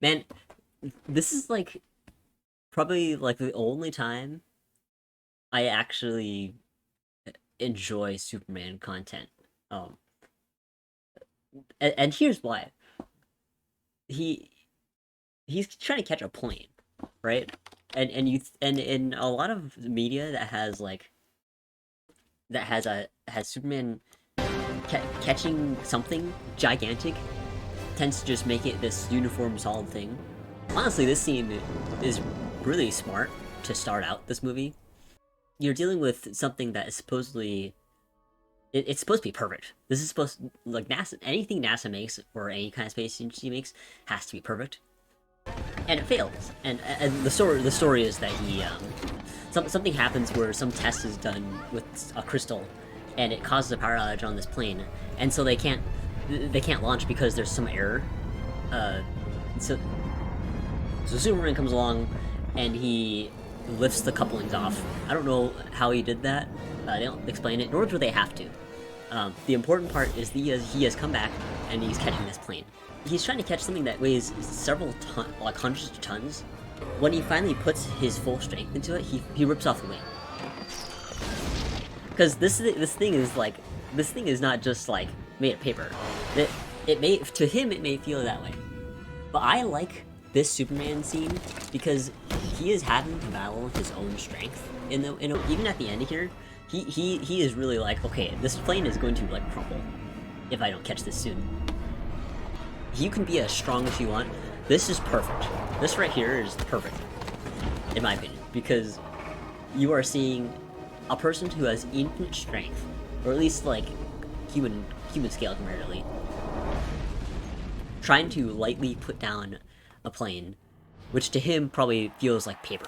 Man, this is like probably like the only time I actually enjoy Superman content. Um, and here's why. He he's trying to catch a plane, right? And in a lot of media that has has Superman catching something gigantic tends to just make it this uniform solid thing. Honestly, this scene is really smart to start out this movie. You're dealing with something that is supposedly it's supposed to be perfect. This is supposed like NASA. Anything NASA makes or any kind of space agency makes has to be perfect, and it fails. And the story is that something happens where some test is done with a crystal, and it causes a power outage on this plane, and so they can't launch because there's some error. Uh, so so Superman comes along, and he lifts the couplings off. I don't know how he did that. They don't explain it, nor do they have to. The important part is he has come back and he's catching this plane. He's trying to catch something that weighs several ton, like hundreds of tons. When he finally puts his full strength into it, he rips off the wing. Because this thing is not just like made of paper. It may to him it may feel that way, but I like this Superman scene because he is having to battle his own strength. Even at the end here, he is really like, okay, this plane is going to like crumble if I don't catch this soon. You can be as strong as you want. This is perfect. This right here is perfect, in my opinion, because you are seeing a person who has infinite strength, or at least like human scale comparatively, trying to lightly put down a plane, which to him probably feels like paper.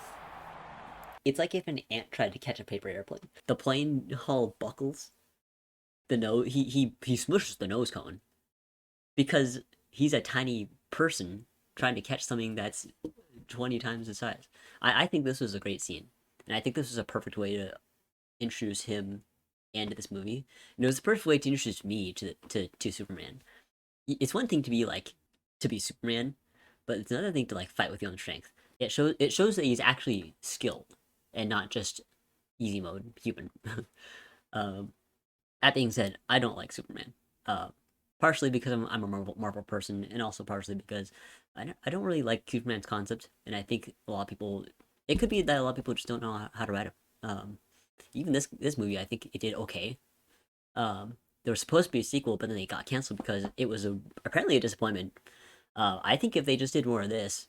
It's like if an ant tried to catch a paper airplane. The plane hull buckles. The nose he smushes the nose cone because he's a tiny person trying to catch something that's 20 times his size. I think this was a great scene, and I think this was a perfect way to introduce him and this movie. And it was the perfect way to introduce me to Superman. It's one thing to be like to be Superman, but it's another thing to like fight with your own strength. It shows that he's actually skilled and not just easy mode human. um, that being said, I don't like Superman. Uh, partially because I'm a Marvel person, and also partially because I don't really like Superman's concept, and I think a lot of people. It could be that a lot of people just don't know how to write it. Even this movie, I think it did okay. There was supposed to be a sequel, but then it got canceled because it was apparently a disappointment. I think if they just did more of this,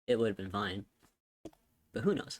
it would have been fine. But who knows?